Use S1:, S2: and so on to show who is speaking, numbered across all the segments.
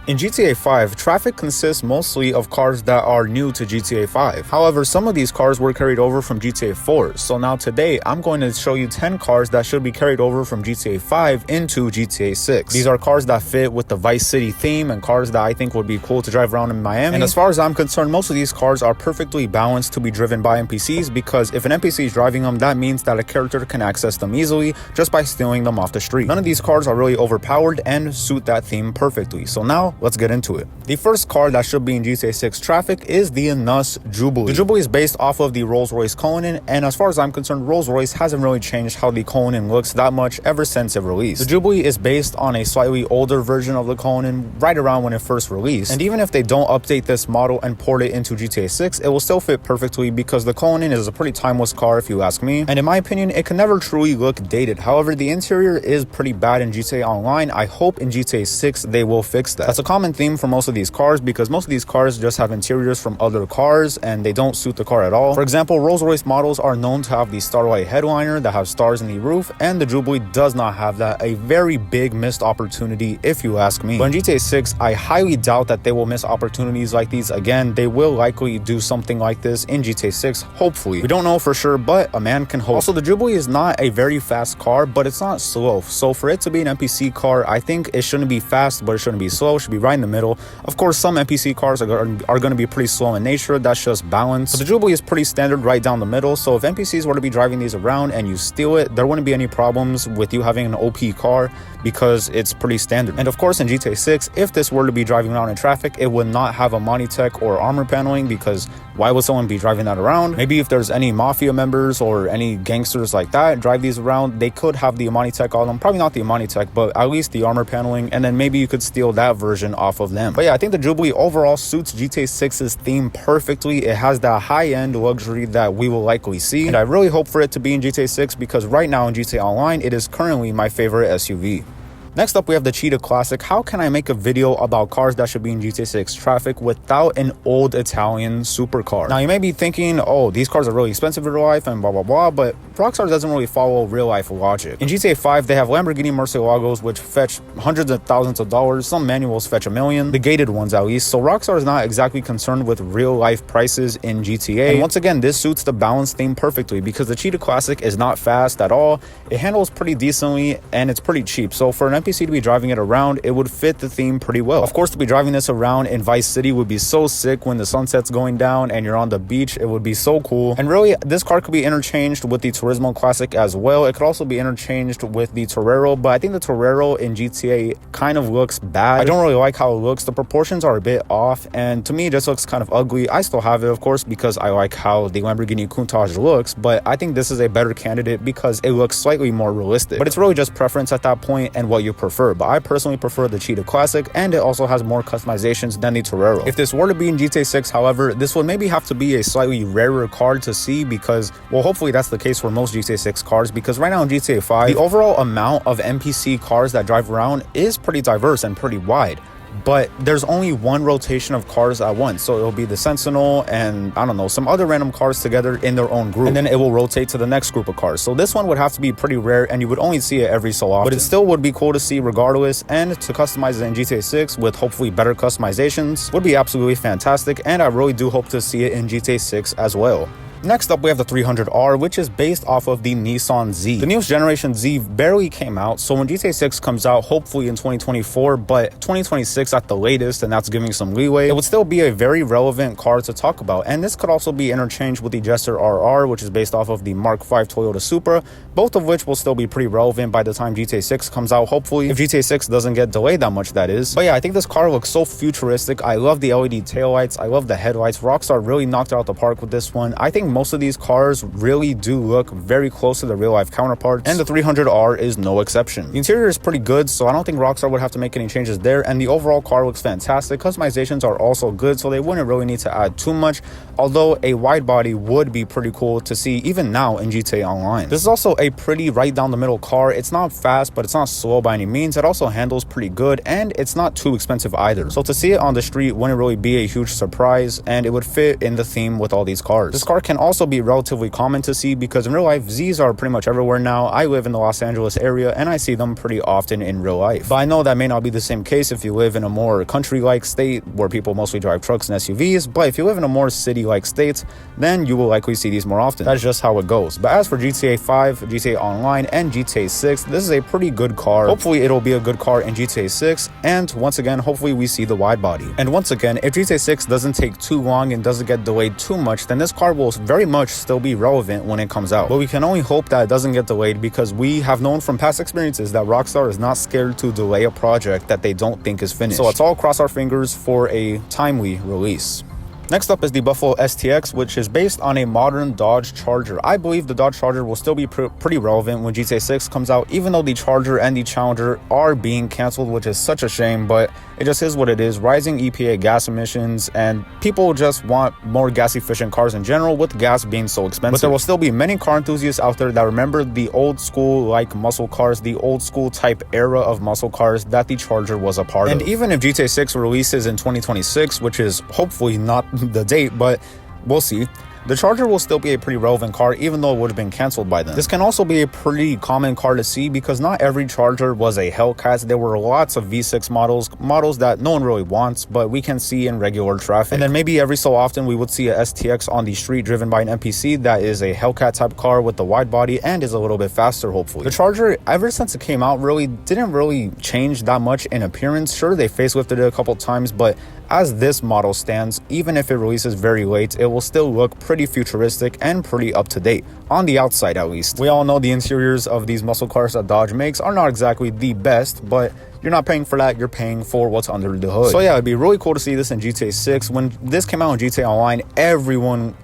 S1: In GTA 5, traffic consists mostly of cars that are new to GTA 5. However, some of these cars were carried over from GTA 4. So now today, I'm going to show you 10 cars that should be carried over from GTA 5 into GTA 6. These are cars that fit with the Vice City theme and cars that I think would be cool to drive around in Miami. And as far as I'm concerned, most of these cars are perfectly balanced to be driven by NPCs, because if an NPC is driving them, that means that a character can access them easily just by stealing them off the street. None of these cars are really overpowered and suit that theme perfectly. So now, let's get into it. The first car that should be in GTA 6 traffic is the Jubilee. The Jubilee is based off of the RollsRoyce Cullinan, and as far as I'm concerned, Rolls-Royce hasn't really changed how the Cullinan looks that much ever since it released. The Jubilee is based on a slightly older version of the Cullinan right around when it first released, and even if they don't update this model and port it into GTA 6, it will still fit perfectly because the Cullinan is a pretty timeless car if you ask me, and in my opinion, it can never truly look dated. However, the interior is pretty bad in GTA Online. I hope in GTA 6 they will fix that. That's a common theme for most of these cars, because most of these cars just have interiors from other cars and they don't suit the car at all. For example, Rolls-Royce models are known to have the Starlight headliner that have stars in the roof, and the Jubilee does not have that. A very big missed opportunity if you ask me. But in GTA 6, I highly doubt that they will miss opportunities like these again. They will likely do something like this in GTA 6, hopefully. We don't know for sure, but a man can hope. Also, the Jubilee is not a very fast car, but it's not slow. So for it to be an NPC car, I think it shouldn't be fast, but it shouldn't be slow. It should be right in the middle. Of course, some NPC cars are going to be pretty slow in nature. That's just balance. But the Jubilee is pretty standard right down the middle. So if NPCs were to be driving these around and you steal it, there wouldn't be any problems with you having an OP car, because it's pretty standard. And of course, in GTA 6, if this were to be driving around in traffic, it would not have a Monty Tech or armor paneling, because why would someone be driving that around? Maybe if there's any mafia members or any gangsters like that drive these around, they could have the Monty Tech on them. Probably not the Monty Tech, but at least the armor paneling, and then maybe you could steal that version off of them. But yeah, I think the Jubilee overall suits GTA 6's theme perfectly. It has that high-end luxury that we will likely see, and I really hope for it to be in GTA 6, because right now in GTA Online, it is currently my favorite SUV. Next up, we have the Cheetah Classic. How can I make a video about cars that should be in GTA 6 traffic without an old Italian supercar? Now, you may be thinking, oh, these cars are really expensive in real life and blah, blah, blah, but Rockstar doesn't really follow real life logic. In GTA 5, they have Lamborghini Murcielagos, which fetch hundreds of thousands of dollars. Some manuals fetch $1 million, the gated ones at least. So Rockstar is not exactly concerned with real life prices in GTA. And once again, this suits the balance theme perfectly, because the Cheetah Classic is not fast at all. It handles pretty decently and it's pretty cheap. So for an NPC to be driving it around, it would fit the theme pretty well. Of course, to be driving this around in Vice City would be so sick when the sunset's going down and you're on the beach. It would be so cool. And really, this car could be interchanged with the Turismo Classic as well. It could also be interchanged with the Torero, but I think the Torero in GTA kind of looks bad. I don't really like how it looks. The proportions are a bit off, and to me, it just looks kind of ugly. I still have it, of course, because I like how the Lamborghini Countach looks, but I think this is a better candidate because it looks slightly more realistic. But it's really just preference at that point and what you prefer. But I personally prefer the Cheetah Classic, and it also has more customizations than the Torero. If this were to be in GTA 6, however, this would maybe have to be a slightly rarer car to see, because, well, hopefully that's the case for most GTA 6 cars, because right now in GTA 5, the overall amount of NPC cars that drive around is pretty diverse and pretty wide. But there's only one rotation of cars at once, so it'll be the Sentinel and, I don't know, some other random cars together in their own group, and then it will rotate to the next group of cars. So this one would have to be pretty rare, and you would only see it every so often, but it still would be cool to see regardless, and to customize it in GTA 6 with hopefully better customizations would be absolutely fantastic, and I really do hope to see it in GTA 6 as well. Next up, we have the 300R, which is based off of the Nissan Z. The newest generation Z barely came out, so when GTA 6 comes out, hopefully in 2024, but 2026 at the latest, and that's giving some leeway, it would still be a very relevant car to talk about. And this could also be interchanged with the Jester RR, which is based off of the Mark V Toyota Supra, both of which will still be pretty relevant by the time GTA 6 comes out, hopefully, if GTA 6 doesn't get delayed that much, that is. But yeah, I think this car looks so futuristic. I love the LED taillights. I love the headlights. Rockstar really knocked it out the park with this one. I think most of these cars really do look very close to the real life counterparts, and the 300R is no exception. The interior is pretty good, so I don't think Rockstar would have to make any changes there, and the overall car looks fantastic. Customizations are also good, so they wouldn't really need to add too much, although a wide body would be pretty cool to see even now in GTA Online. This is also a pretty right down the middle car. It's not fast, but it's not slow by any means. It also handles pretty good, and it's not too expensive either. So to see it on the street wouldn't really be a huge surprise, and it would fit in the theme with all these cars. This car can also be relatively common to see because in real life, Z's are pretty much everywhere now. I live in the Los Angeles area and I see them pretty often in real life. But I know that may not be the same case if you live in a more country-like state where people mostly drive trucks and SUVs, but if you live in a more city-like state, then you will likely see these more often. That's just how it goes. But as for GTA 5, GTA Online, and GTA 6, this is a pretty good car. Hopefully it'll be a good car in GTA 6, and once again, hopefully we see the wide body. And once again, if GTA 6 doesn't take too long and doesn't get delayed too much, then this car will very much still be relevant when it comes out. But we can only hope that it doesn't get delayed because we have known from past experiences that Rockstar is not scared to delay a project that they don't think is finished. So let's all cross our fingers for a timely release. Next up is the Buffalo STX, which is based on a modern Dodge Charger. I believe the Dodge Charger will still be pretty relevant when GTA 6 comes out, even though the Charger and the Challenger are being canceled, which is such a shame, but it just is what it is. Rising EPA gas emissions, and people just want more gas-efficient cars in general, with gas being so expensive. But there will still be many car enthusiasts out there that remember the old school like muscle cars, the old school type era of muscle cars that the Charger was a part of. And even if GTA 6 releases in 2026, which is hopefully not the date, but we'll see, the Charger will still be a pretty relevant car, even though it would have been canceled by then. This can also be a pretty common car to see because not every Charger was a Hellcat. There were lots of V6 models that no one really wants, but we can see in regular traffic. And then maybe every so often we would see a STX on the street driven by an NPC that is a Hellcat type car with the wide body and is a little bit faster, hopefully. The Charger, ever since it came out, didn't really change that much in appearance. Sure, they facelifted it a couple times, but as this model stands, even if it releases very late, it will still look pretty futuristic and pretty up to date, on the outside at least. We all know the interiors of these muscle cars that Dodge makes are not exactly the best, but you're not paying for that, you're paying for what's under the hood. So yeah, it'd be really cool to see this in GTA 6. When this came out in GTA Online, everyone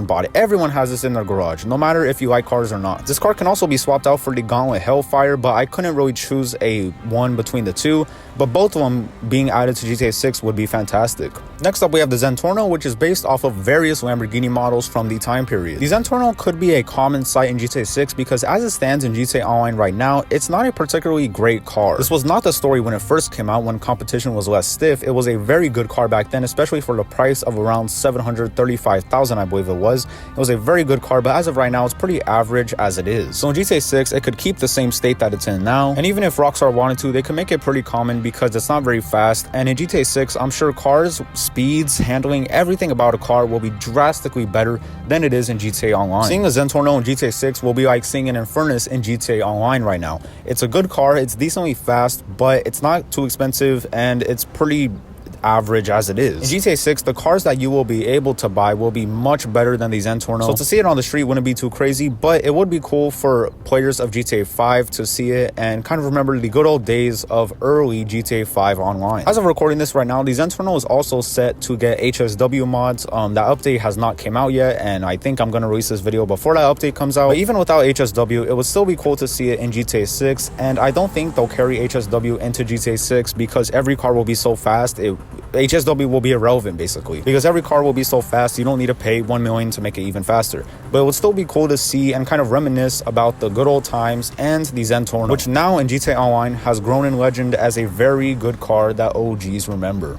S1: bought it. Everyone has this in their garage, no matter if you like cars or not. This car can also be swapped out for the Gauntlet Hellfire, but I couldn't really choose a one between the two, but both of them being added to GTA 6 would be fantastic. Next up, we have the Zentorno, which is based off of various Lamborghini models from the time period. The Zentorno could be a common sight in GTA 6 because as it stands in GTA Online right now, it's not a particularly great car. This was not the story when it first came out, when competition was less stiff. It was a very good car back then, especially for the price of around $735,000, I believe it was. It was a very good car, but as of right now, it's pretty average as it is. So in GTA 6, it could keep the same state that it's in now, and even if Rockstar wanted to, they could make it pretty common because it's not very fast. And in GTA 6, I'm sure cars, speeds, handling, everything about a car will be drastically better than it is in GTA Online. Seeing a Zentorno in GTA 6 will be like seeing an Infernus in GTA Online right now. It's a good car, it's decently fast, but it's not too expensive and it's pretty average as it is. In GTA 6, the cars that you will be able to buy will be much better than the Zentorno. So to see it on the street wouldn't be too crazy, but it would be cool for players of GTA 5 to see it and kind of remember the good old days of early GTA 5 Online. As of recording this right now, the Zentorno is also set to get HSW mods. That update has not came out yet, and I think I'm going to release this video before that update comes out. But even without HSW, it would still be cool to see it in GTA 6, and I don't think they'll carry HSW into GTA 6 because every car will be so fast, HSW will be irrelevant basically, because every car will be so fast you don't need to pay $1 million to make it even faster. But it would still be cool to see and kind of reminisce about the good old times and the Zentorno, which now in GTA Online has grown in legend as a very good car that OGs remember.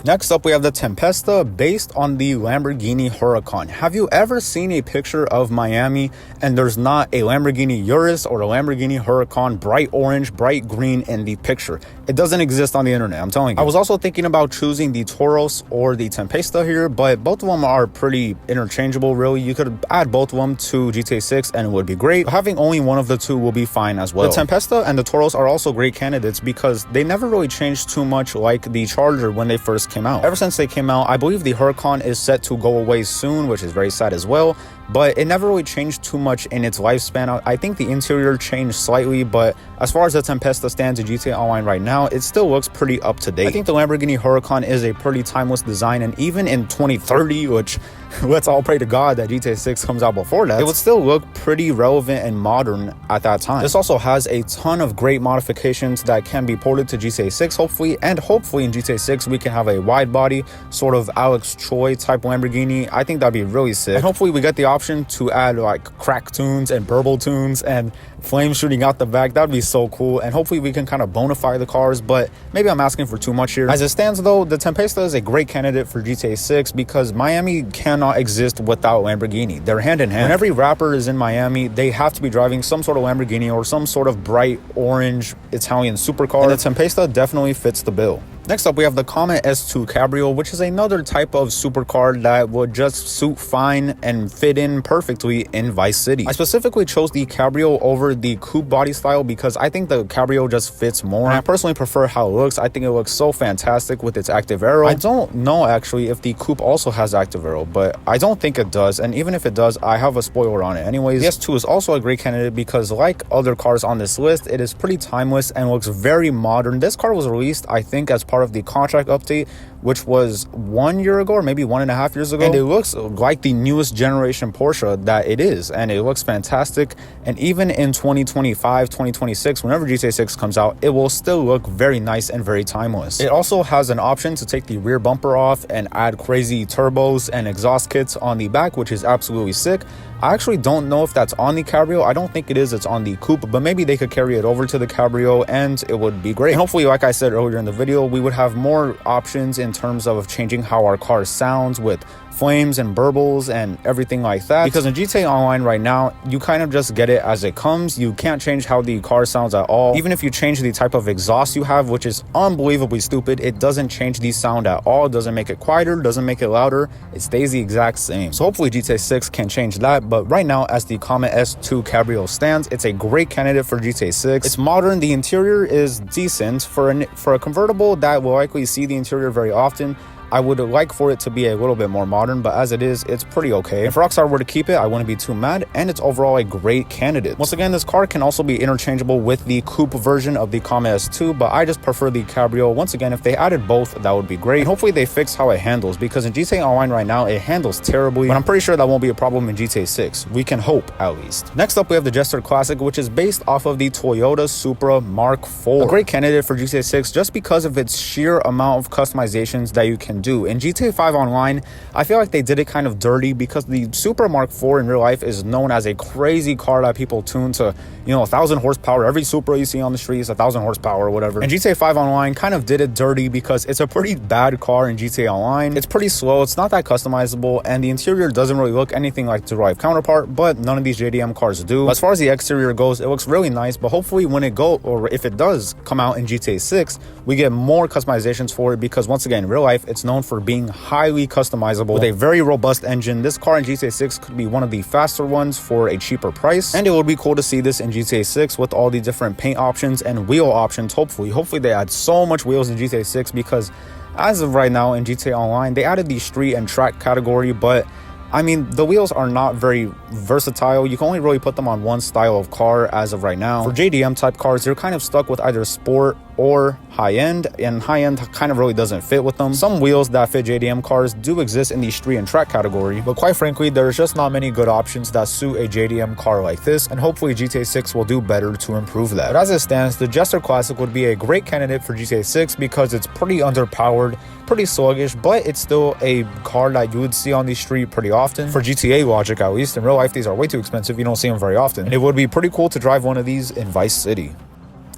S1: Next up, we have the Tempesta, based on the Lamborghini Huracan. Have you ever seen a picture of Miami and there's not a Lamborghini Urus or a Lamborghini Huracan bright orange, bright green in the picture? It doesn't exist on the internet, I'm telling you. I was also thinking about choosing the Taurus or the Tempesta here, but both of them are pretty interchangeable, really. You could add both of them to GTA 6 and it would be great. But having only one of the two will be fine as well. The Tempesta and the Taurus are also great candidates because they never really changed too much like the Charger when they first came out. Ever since they came out, I believe the Huracan is set to go away soon, which is very sad as well, but it never really changed too much in its lifespan. I think the interior changed slightly, but as far as the Tempesta stands in GTA Online right now, it still looks pretty up to date. I think the Lamborghini Huracan is a pretty timeless design, and even in 2030, which let's all pray to God that GTA 6 comes out before that, it would still look pretty relevant and modern at that time. This also has a ton of great modifications that can be ported to GTA 6 hopefully, and hopefully in GTA 6 we can have a wide body, sort of Alex Troy type Lamborghini. I think that'd be really sick. And hopefully we get the option to add like crack tunes and burble tunes and flames shooting out the back. That'd be so cool, and hopefully we can kind of bonify the cars, but maybe I'm asking for too much here. As it stands though, the Tempesta is a great candidate for GTA 6 because Miami cannot exist without Lamborghini. They're hand in hand. When every rapper is in Miami, they have to be driving some sort of Lamborghini or some sort of bright orange Italian supercar, and the Tempesta definitely fits the bill. Next up, we have the Coupe S2 Cabrio, which is another type of supercar that would just suit fine and fit in perfectly in Vice City. I specifically chose the Cabrio over the Coupe body style because I think the Cabrio just fits more. And I personally prefer how it looks. I think it looks so fantastic with its active aero. I don't know actually if the Coupe also has active aero, but I don't think it does. And even if it does, I have a spoiler on it anyways. The S2 is also a great candidate because like other cars on this list, it is pretty timeless and looks very modern. This car was released, I think, as part of the contract update, which was 1 year ago or maybe 1.5 years ago, and it looks like the newest generation Porsche that it is, and it looks fantastic. And even in 2025 2026, whenever GTA 6 comes out, it will still look very nice and very timeless. It also has an option to take the rear bumper off and add crazy turbos and exhaust kits on the back, which is absolutely sick. I actually don't know if that's on the Cabrio. I don't think it is. It's on the Coupe, but maybe they could carry it over to the Cabrio and it would be great. And hopefully, like I said earlier in the video, we would have more options in terms of changing how our car sounds with flames and burbles and everything like that, because in GTA Online right now, you kind of just get it as it comes. You can't change how the car sounds at all. Even if you change the type of exhaust you have, which is unbelievably stupid, it doesn't change the sound at all. It doesn't make it quieter, doesn't make it louder. It stays the exact same. So hopefully GTA 6 can change that, but right now, as the Coupe S2 Cabrio stands, it's a great candidate for GTA 6. It's modern, the interior is decent. For a convertible that will likely see the interior very often, I would like for it to be a little bit more modern, but as it is, it's pretty okay. If Rockstar were to keep it, I wouldn't be too mad, and it's overall a great candidate. Once again, this car can also be interchangeable with the Coupe version of the Coupe S2, but I just prefer the Cabrio. Once again, if they added both, that would be great. And hopefully they fix how it handles, because in GTA Online right now, it handles terribly, but I'm pretty sure that won't be a problem in GTA 6. We can hope, at least. Next up, we have the Jester Classic, which is based off of the Toyota Supra Mark IV. A great candidate for GTA 6 just because of its sheer amount of customizations that you can do. In GTA 5 Online, I feel like they did it kind of dirty because the Supra Mark IV in real life is known as a crazy car that people tune to, 1,000 horsepower. Every Supra you see on the street is 1,000 horsepower or whatever. And GTA 5 Online kind of did it dirty because it's a pretty bad car in GTA Online. It's pretty slow, it's not that customizable, and the interior doesn't really look anything like the real life counterpart, but none of these JDM cars do. As far as the exterior goes, it looks really nice, but hopefully when if it does come out in GTA 6, we get more customizations for it, because once again, in real life, it's known for being highly customizable with a very robust engine. This car in GTA 6 could be one of the faster ones for a cheaper price, and it would be cool to see this in GTA 6 with all the different paint options and wheel options. Hopefully they add so much wheels in GTA 6, because as of right now in GTA Online, they added the street and track category, but I mean, the wheels are not very versatile. You can only really put them on one style of car as of right now. For JDM type cars, you're kind of stuck with either sport or high-end, and high-end kind of really doesn't fit with them. Some wheels that fit JDM cars do exist in the street and track category, but quite frankly, there's just not many good options that suit a JDM car like this, and hopefully GTA 6 will do better to improve that. But as it stands, the Jester Classic would be a great candidate for GTA 6 because it's pretty underpowered, pretty sluggish, but it's still a car that you would see on the street pretty often. For GTA logic, at least. In real life, these are way too expensive. You don't see them very often. And it would be pretty cool to drive one of these in Vice City.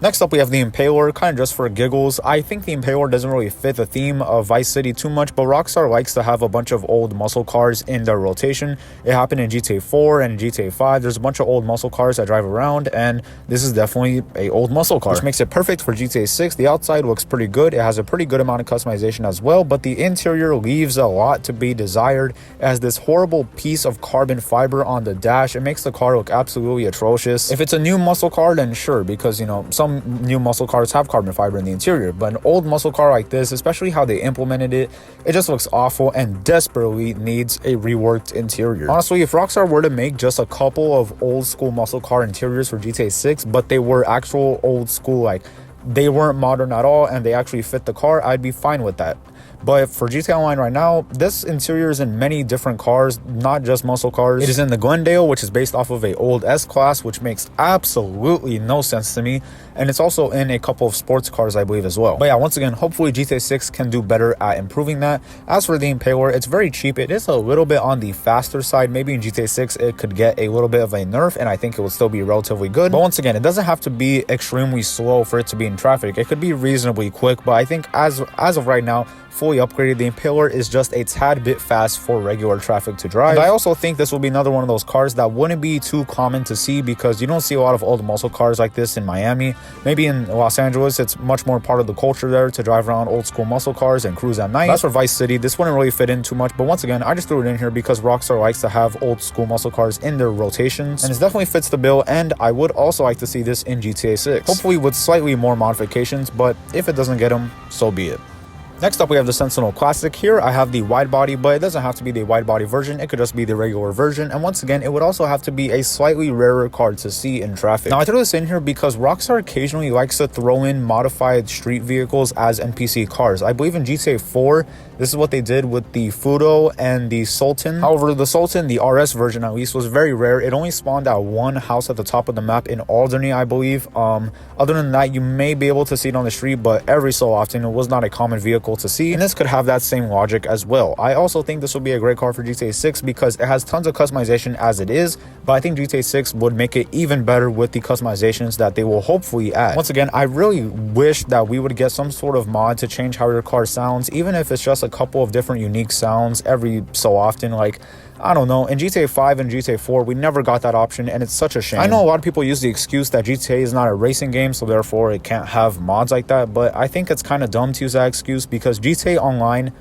S1: Next up, we have the Impaler, kind of just for giggles. I think the Impaler doesn't really fit the theme of Vice City too much, but Rockstar likes to have a bunch of old muscle cars in their rotation. It happened in GTA 4 and GTA 5. There's a bunch of old muscle cars that drive around, and this is definitely a old muscle car, which makes it perfect for GTA 6. The outside looks pretty good. It has a pretty good amount of customization as well, but the interior leaves a lot to be desired. It has this horrible piece of carbon fiber on the dash. It makes the car look absolutely atrocious. If it's a new muscle car, then sure, because, some new muscle cars have carbon fiber in the interior, but an old muscle car like this, especially how they implemented it, it just looks awful and desperately needs a reworked interior. Honestly, if Rockstar were to make just a couple of old school muscle car interiors for GTA 6, but they were actual old school, like they weren't modern at all and they actually fit the car, I'd be fine with that. But for GTA Online right now, this interior is in many different cars, not just muscle cars. It is in the Glendale, which is based off of a old S-Class, which makes absolutely no sense to me. and it's also in a couple of sports cars, I believe, as well. But yeah, once again, hopefully GTA 6 can do better at improving that. As for the Impaler, it's very cheap. It is a little bit on the faster side. Maybe in GTA 6 it could get a little bit of a nerf, and I think it would still be relatively good. But once again, it doesn't have to be extremely slow for it to be in traffic. It could be reasonably quick, but I think as of right now, fully upgraded, the Impaler is just a tad bit fast for regular traffic to drive. And I also think this will be another one of those cars that wouldn't be too common to see, because you don't see a lot of old muscle cars like this in Miami. Maybe in Los Angeles, it's much more part of the culture there to drive around old school muscle cars and cruise at night. That's for Vice City. This wouldn't really fit in too much, but once again, I just threw it in here because Rockstar likes to have old school muscle cars in their rotations, and it definitely fits the bill. And I would also like to see this in GTA 6, hopefully with slightly more modifications, but if it doesn't get them, so be it. Next up, we have the Sensal Classic. Here I have the wide body, but it doesn't have to be the wide body version. It could just be the regular version. And once again, it would also have to be a slightly rarer car to see in traffic. Now, I threw this in here because Rockstar occasionally likes to throw in modified street vehicles as NPC cars. I believe in GTA 4, this is what they did with the Fudo and the Sultan. However, the Sultan, the RS version at least, was very rare. It only spawned at one house at the top of the map in Alderney, I believe. Other than that, you may be able to see it on the street, but every so often, it was not a common vehicle to see, and this could have that same logic as well. I also think this will be a great car for GTA 6 because it has tons of customization as it is, but I think GTA 6 would make it even better with the customizations that they will hopefully add. Once again, I really wish that we would get some sort of mod to change how your car sounds, even if it's just a couple of different unique sounds every so often. Like, I don't know, in GTA 5 and GTA 4, we never got that option, and it's such a shame. I know a lot of people use the excuse that GTA is not a racing game, so therefore it can't have mods like that, but I think it's kind of dumb to use that excuse because GTA Online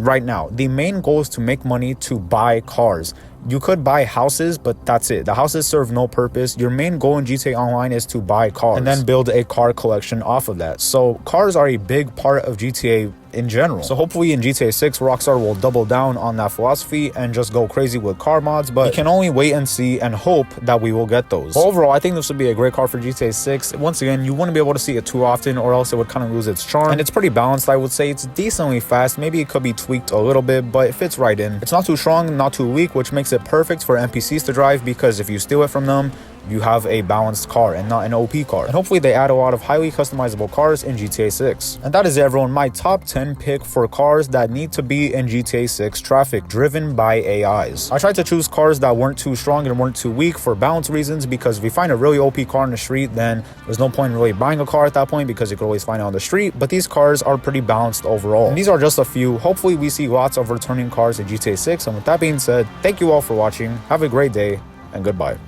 S1: right now, the main goal is to make money to buy cars. You could buy houses, but that's it. The houses serve no purpose. Your main goal in GTA Online is to buy cars and then build a car collection off of that. So cars are a big part of GTA in general. So hopefully in GTA 6, Rockstar will double down on that philosophy and just go crazy with car mods, but we can only wait and see and hope that we will get those. But overall, I think this would be a great car for GTA 6. Once again, you wouldn't be able to see it too often or else it would kind of lose its charm. And it's pretty balanced, I would say. It's decently fast. Maybe it could be tweaked a little bit, but it fits right in. It's not too strong, not too weak, which makes it perfect for NPCs to drive because if you steal it from them, you have a balanced car and not an OP car. And hopefully they add a lot of highly customizable cars in GTA 6. And that is it, everyone. My top 10 pick for cars that need to be in GTA 6 traffic driven by AIs. I tried to choose cars that weren't too strong and weren't too weak for balance reasons, because if you find a really OP car in the street, then there's no point in really buying a car at that point because you can always find it on the street. But these cars are pretty balanced overall. And these are just a few. Hopefully we see lots of returning cars in GTA 6. And with that being said, thank you all for watching. Have a great day and goodbye.